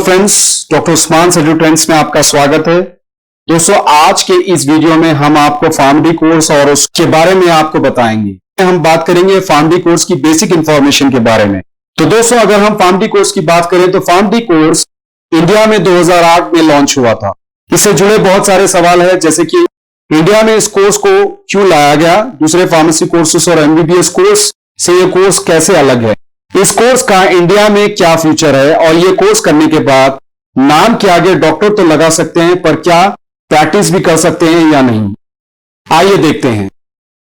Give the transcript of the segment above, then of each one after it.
Friends, doctor Usman सेड्यू trends में आपका स्वागत है। दोस्तों, आज के इस वीडियो में हम आपको फार्मडी कोर्स और उसके बारे में आपको बताएंगे। हम बात करेंगे फार्मडी कोर्स की बेसिक इंफॉर्मेशन के बारे में। तो दोस्तों, अगर हम फार्मडी कोर्स की बात करें तो फार्मडी कोर्स इंडिया में 2008 में लॉन्च हुआ था। इससे जुड़े बहुत सारे सवाल है, जैसे कि इंडिया में इस कोर्स को क्यों लाया गया, दूसरे फार्मेसी कोर्सेस और एमबीबीएस कोर्स से ये कोर्स कैसे अलग है, इस कोर्स का इंडिया में क्या फ्यूचर है, और ये कोर्स करने के बाद नाम के आगे डॉक्टर तो लगा सकते हैं, पर क्या प्रैक्टिस भी कर सकते हैं या नहीं, आइए देखते हैं।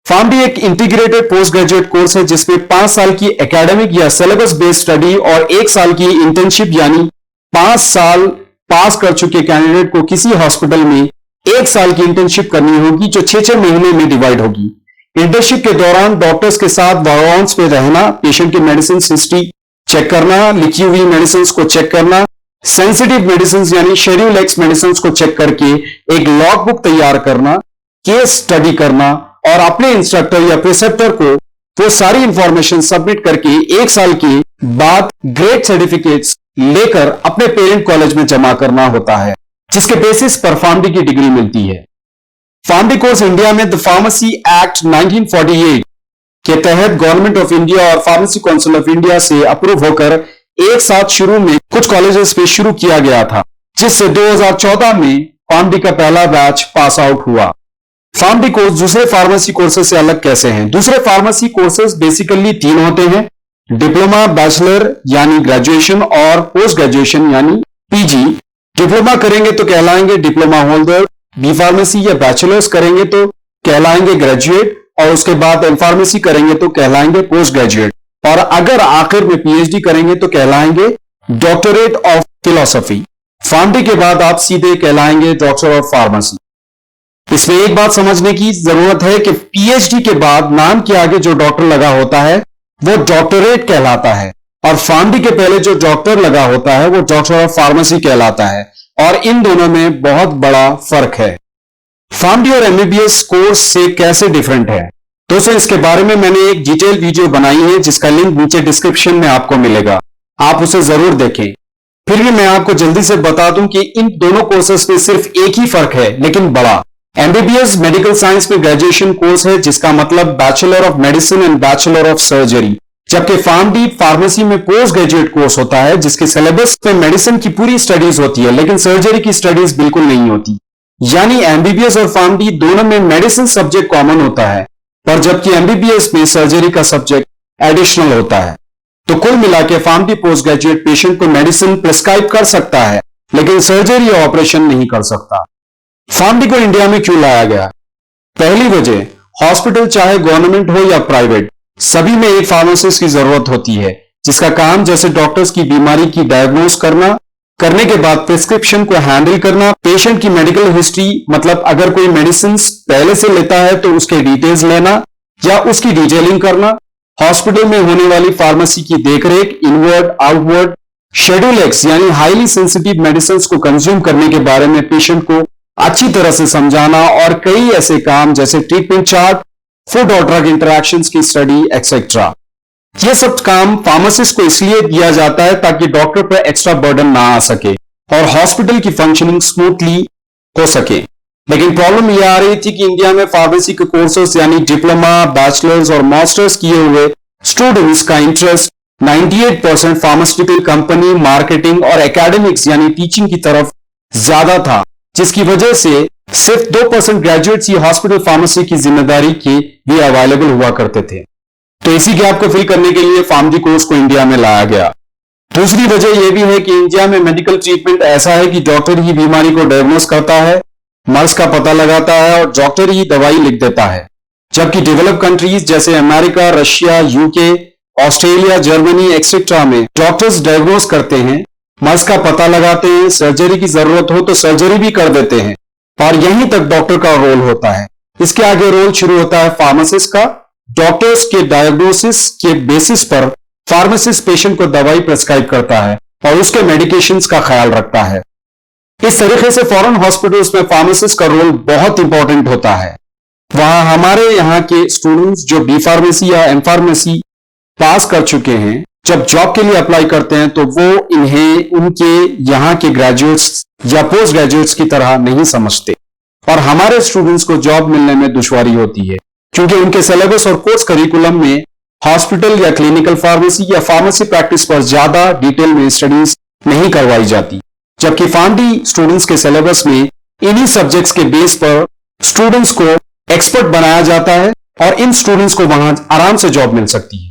फार्मडी एक इंटीग्रेटेड पोस्ट ग्रेजुएट कोर्स है जिसमें 5 साल की एकेडमिक या सिलेबस बेस्ड स्टडी और 1 साल की इंटर्नशिप, यानी 5 साल पास कर चुके कैंडिडेट को किसी हॉस्पिटल में 1 साल की इंटर्नशिप करनी होगी, जो 6-6 महीने में डिवाइड होगी। इंटर्नशिप के दौरान डॉक्टर्स के साथ वार्ड्स में रहना, पेशेंट की मेडिसिन हिस्ट्री चेक करना, लिखी हुई मेडिसिन को चेक करना, सेंसिटिव मेडिसिन यानी शेड्यूल एक्स मेडिसिन को चेक करके एक लॉग बुक तैयार करना, केस स्टडी करना और अपने इंस्ट्रक्टर या प्रिसेप्टर को वो सारी इंफॉर्मेशन सबमिट करके 1 साल के बाद ग्रेड सर्टिफिकेट्स लेकर अपने पेरेंट कॉलेज में जमा करना होता है, जिसके बेसिस पर फार्मडी की डिग्री मिलती है। फार्मडी कोर्स इंडिया में द फार्मेसी एक्ट 1948 के तहत गवर्नमेंट ऑफ इंडिया और फार्मेसी काउंसिल ऑफ इंडिया से अप्रूव होकर एक साथ शुरू में कुछ कॉलेजेस पे शुरू किया गया था, जिससे 2014 में फार्मडी का पहला बैच पास आउट हुआ। फार्मडी कोर्स दूसरे फार्मेसी कोर्सेज से अलग कैसे हैं? दूसरे फार्मेसी कोर्सेज बेसिकली 3 होते हैं: डिप्लोमा, बैचलर यानी ग्रेजुएशन और पोस्ट ग्रेजुएशन यानी पीजी। डिप्लोमा करेंगे तो कहलाएंगे डिप्लोमा होल्डर, बी फार्मेसी या बैचलर्स करेंगे तो कहलाएंगे ग्रेजुएट, और उसके बाद एम फार्मेसी करेंगे तो कहलाएंगे पोस्ट ग्रेजुएट, और अगर आखिर में पीएचडी करेंगे तो कहलाएंगे डॉक्टरेट ऑफ फिलॉसफी। फार्मडी के बाद आप सीधे कहलाएंगे डॉक्टर ऑफ फार्मेसी। इसमें एक बात समझने की जरूरत है कि पीएचडी के बाद नाम के आगे जो डॉक्टर लगा होता है वो डॉक्टरेट कहलाता है, और फार्मडी के पहले जो डॉक्टर लगा होता है वो डॉक्टर ऑफ फार्मेसी कहलाता है, और इन दोनों में बहुत बड़ा फर्क है। फार्मडी और एमबीबीएस कोर्स से कैसे डिफरेंट है? दोस्तों, इसके बारे में मैंने एक डिटेल वीडियो बनाई है जिसका लिंक नीचे डिस्क्रिप्शन में आपको मिलेगा, आप उसे जरूर देखें। फिर भी मैं आपको जल्दी से बता दूं कि इन दोनों कोर्सेस में सिर्फ एक ही फर्क है, लेकिन बड़ा। एमबीबीएस मेडिकल साइंस में ग्रेजुएशन कोर्स है, जिसका मतलब bachelor of medicine and bachelor of surgery, जबकि फार्मडी फार्मेसी में पोस्ट ग्रेजुएट कोर्स होता है जिसके सिलेबस में मेडिसिन की पूरी स्टडीज होती है, लेकिन सर्जरी की स्टडीज बिल्कुल नहीं होती। यानी एमबीबीएस और फार्मडी दोनों में मेडिसिन सब्जेक्ट कॉमन होता है, पर जबकि एमबीबीएस में सर्जरी का सब्जेक्ट एडिशनल होता है। तो कुल मिला के फार्मडी पोस्ट ग्रेजुएट पेशेंट को मेडिसिन प्रिस्क्राइब कर सकता है, लेकिन सर्जरी या ऑपरेशन नहीं कर सकता। फार्मडी को इंडिया में क्यों लाया गया? पहली वजह, हॉस्पिटल चाहे गवर्नमेंट हो या प्राइवेट, सभी में एक फार्मासिस्ट की जरूरत होती है, जिसका काम जैसे डॉक्टर्स की बीमारी की डायग्नोस करने के बाद प्रिस्क्रिप्शन को हैंडल करना, पेशेंट की मेडिकल हिस्ट्री, मतलब अगर कोई मेडिसिन पहले से लेता है तो उसके डिटेल्स लेना या उसकी डिटेलिंग करना, हॉस्पिटल में होने वाली फार्मेसी की देखरेख, इनवर्ड आउटवर्ड, शेड्यूल एक्स यानी हाईली सेंसिटिव मेडिसिन को कंज्यूम करने के बारे में पेशेंट को अच्छी तरह से समझाना, और कई ऐसे काम जैसे ट्रीटमेंट चार्ट, फूड और ड्रग इंटरैक्शंस की स्टडी एक्सेट्रा। ये सब काम फार्मासिस्ट को इसलिए दिया जाता है ताकि डॉक्टर पर एक्स्ट्रा बर्डन ना आ सके और हॉस्पिटल की फंक्शनिंग स्मूथली हो सके। लेकिन प्रॉब्लम यह आ रही थी कि इंडिया में फार्मेसी के कोर्सेस यानी डिप्लोमा, बैचलर्स और मास्टर्स किए हुए स्टूडेंट्स का इंटरेस्ट 98% फार्मास्यूटिकल कंपनी, मार्केटिंग और एकेडमिक्स यानी टीचिंग की तरफ ज्यादा था, जिसकी वजह से सिर्फ 2% ग्रेजुएट्स ही हॉस्पिटल फार्मेसी की जिम्मेदारी के लिए अवेलेबल हुआ करते थे। तो इसी गैप को फिल करने के लिए फार्मडी कोर्स को इंडिया में लाया गया। दूसरी वजह यह भी है कि इंडिया में मेडिकल ट्रीटमेंट ऐसा है कि डॉक्टर ही बीमारी को डायग्नोस करता है, मर्ज का पता लगाता है और डॉक्टर ही दवाई लिख देता है, जबकि डेवलप कंट्रीज जैसे America, Russia, UK, Australia, Germany etcetera में डॉक्टर्स डायग्नोस करते हैं, मर्ज का पता लगाते हैं, सर्जरी की जरूरत हो तो सर्जरी भी कर देते हैं, और यहीं तक डॉक्टर का रोल होता है। इसके आगे रोल शुरू होता है फार्मासिस्ट का। डॉक्टर्स के डायग्नोसिस के बेसिस पर फार्मासिस्ट पेशेंट को दवाई प्रिस्क्राइब करता है और उसके मेडिकेशंस का ख्याल रखता है। इस तरीके से फॉरेन हॉस्पिटल्स में फार्मासिस्ट का रोल बहुत इंपॉर्टेंट होता है। वहां हमारे यहाँ के स्टूडेंट्स जो बी फार्मेसी या एम फार्मेसी पास कर चुके हैं जब जॉब के लिए अप्लाई करते हैं तो वो इन्हें उनके यहाँ के ग्रेजुएट्स या पोस्ट ग्रेजुएट्स की तरह नहीं समझते और हमारे स्टूडेंट्स को जॉब मिलने में दुश्वारी होती है क्योंकि उनके सिलेबस और कोर्स करिकुलम में हॉस्पिटल या क्लिनिकल फार्मेसी या फार्मेसी प्रैक्टिस पर ज्यादा डिटेल में स्टडीज नहीं करवाई जाती, जबकि फार्मडी स्टूडेंट्स के सिलेबस में इन्हीं सब्जेक्ट्स के बेस पर स्टूडेंट्स को एक्सपर्ट बनाया जाता है और इन स्टूडेंट्स को वहां आराम से जॉब मिल सकती है।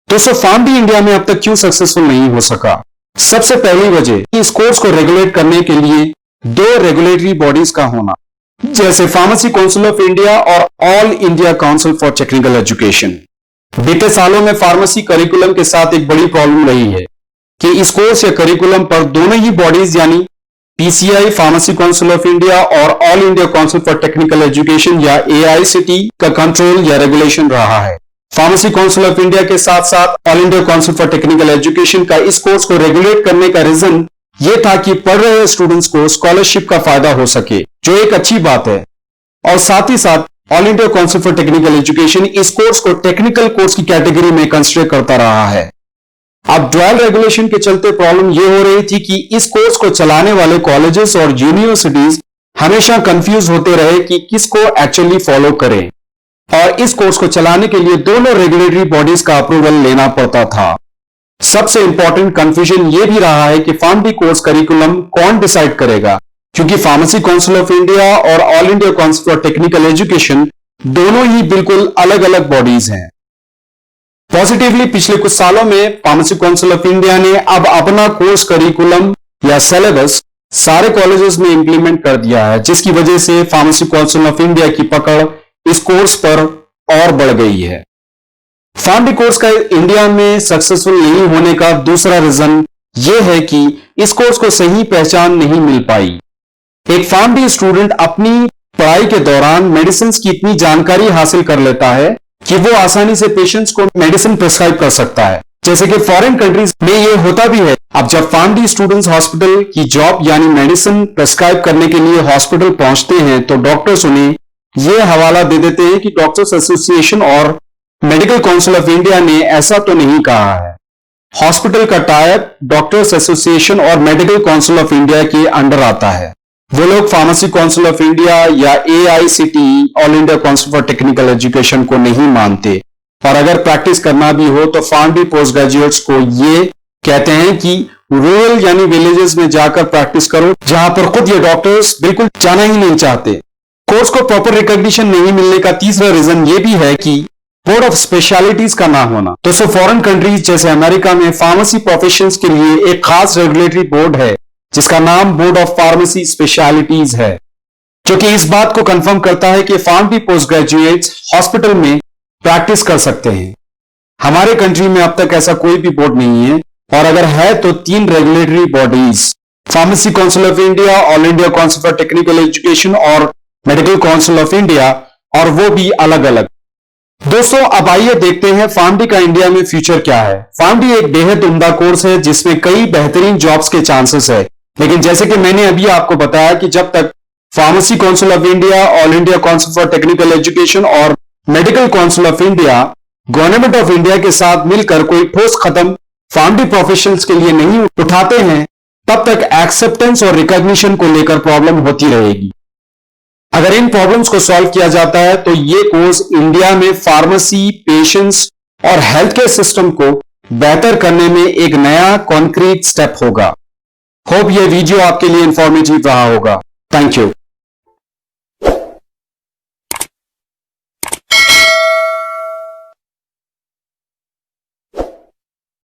दोस्तों, फार्मडी इंडिया में अब तक क्यों सक्सेसफुल नहीं हो सका? सबसे पहली वजह इस कोर्स को रेगुलेट करने के लिए दो रेगुलेटरी बॉडीज का होना, जैसे फार्मेसी काउंसिल ऑफ इंडिया और all India council for technical education. बीते सालों में फार्मेसी करिकुलम के साथ एक बड़ी प्रॉब्लम रही है कि इस कोर्स या करिकुलम पर दोनों ही बॉडीज यानी PCI pharmacy council of India और all India council for technical education या एआईसीटी का कंट्रोल या रेगुलेशन रहा है। फार्मेसी काउंसिल ऑफ इंडिया के साथ साथ all India council for technical education का इस कोर्स को रेगुलेट करने का रीजन ये था कि पढ़ रहे स्टूडेंट्स को स्कॉलरशिप का फायदा हो सके, जो एक अच्छी बात है। और साथ ही साथ all India council for technical education इस कोर्स को टेक्निकल कोर्स की कैटेगरी में कंसिडर करता रहा है। अब ड्यूअल रेगुलेशन के चलते प्रॉब्लम यह हो रही थी कि इस कोर्स को चलाने वाले कॉलेजेस और यूनिवर्सिटीज हमेशा कंफ्यूज होते रहे कि किसको एक्चुअली फॉलो करें और इस कोर्स को चलाने के लिए दोनों रेगुलेटरी बॉडीज का अप्रूवल लेना पड़ता था। सबसे इंपॉर्टेंट कंफ्यूजन यह भी रहा है कि फार्मडी कोर्स करिकुलम कौन डिसाइड करेगा, क्योंकि फार्मेसी काउंसिल ऑफ इंडिया और all India council for technical education दोनों ही बिल्कुल अलग अलग बॉडीज हैं। पॉजिटिवली पिछले कुछ सालों में फार्मेसी काउंसिल ऑफ इंडिया ने अब अपना कोर्स करिकुलम या सिलेबस सारे कॉलेजेस में इंप्लीमेंट कर दिया है, जिसकी वजह से फार्मेसी काउंसिल ऑफ इंडिया की पकड़ इस कोर्स पर और बढ़ गई है। फार्मडी कोर्स का इंडिया में सक्सेसफुल नहीं होने का दूसरा रीजन यह है कि इस कोर्स को सही पहचान नहीं मिल पाई। एक फार्मडी स्टूडेंट अपनी पढ़ाई के दौरान मेडिसिन की इतनी जानकारी हासिल कर लेता है कि वो आसानी से पेशेंट्स को मेडिसिन प्रिस्क्राइब कर सकता है, जैसे कि फॉरेन कंट्रीज में ये होता भी है। अब जब फार्मडी स्टूडेंट्स हॉस्पिटल की जॉब यानी मेडिसिन प्रिस्क्राइब करने के लिए हॉस्पिटल पहुंचते हैं तो डॉक्टर्स उन्हें यह हवाला दे देते हैं कि डॉक्टर्स एसोसिएशन और मेडिकल काउंसिल ऑफ इंडिया ने ऐसा तो नहीं कहा है। हॉस्पिटल का टाइप डॉक्टर्स एसोसिएशन और मेडिकल काउंसिल ऑफ इंडिया के अंडर आता है। वो लोग फार्मेसी काउंसिल ऑफ इंडिया या AICT all India council for technical education को नहीं मानते और अगर प्रैक्टिस करना भी हो तो फार्मडी पोस्ट ग्रेजुएट्स को ये कहते हैं कि रूरल यानी विलेजेस में जाकर प्रैक्टिस करो, जहां पर खुद ये डॉक्टर्स बिल्कुल जाना ही नहीं चाहते। कोर्स को प्रॉपर रिकॉग्निशन नहीं मिलने का तीसरा रीजन ये भी है कि बोर्ड ऑफ स्पेशलिटीज का ना होना। दोस्तों, फॉरेन कंट्रीज जैसे अमेरिका में फार्मेसी प्रोफेशंस के लिए एक खास रेगुलेटरी बोर्ड है जिसका नाम बोर्ड ऑफ फार्मेसी स्पेशलिटीज है, जो कि इस बात को कंफर्म करता है कि फार्मडी पोस्ट ग्रेजुएट्स हॉस्पिटल में प्रैक्टिस कर सकते हैं। हमारे कंट्री में अब तक ऐसा कोई भी बोर्ड नहीं है और अगर है तो 3 regulatory bodies, pharmacy council of India, all India council for technical education और मेडिकल काउंसिल ऑफ इंडिया, और वो भी अलग अलग। दोस्तों, अब आइए देखते हैं फार्मडी का इंडिया में फ्यूचर क्या है। फार्मडी एक बेहद उम्दा कोर्स है जिसमें कई बेहतरीन जॉब्स के चांसेस है, लेकिन जैसे कि मैंने अभी आपको बताया कि जब तक pharmacy council of India, all India council for technical education और medical council of India government of India के साथ मिलकर कोई ठोस कदम फार्मडी प्रोफेशनल्स के लिए नहीं उठाते हैं, तब तक एक्सेप्टेंस और रिकॉग्निशन को लेकर प्रॉब्लम होती रहेगी। अगर इन प्रॉब्लम्स को सॉल्व किया जाता है तो ये कोर्स इंडिया में फार्मेसी, पेशेंट्स और हेल्थ केयर सिस्टम को बेहतर करने में एक नया कॉन्क्रीट स्टेप होगा। होप ये वीडियो आपके लिए इंफॉर्मेटिव रहा होगा। Thank you.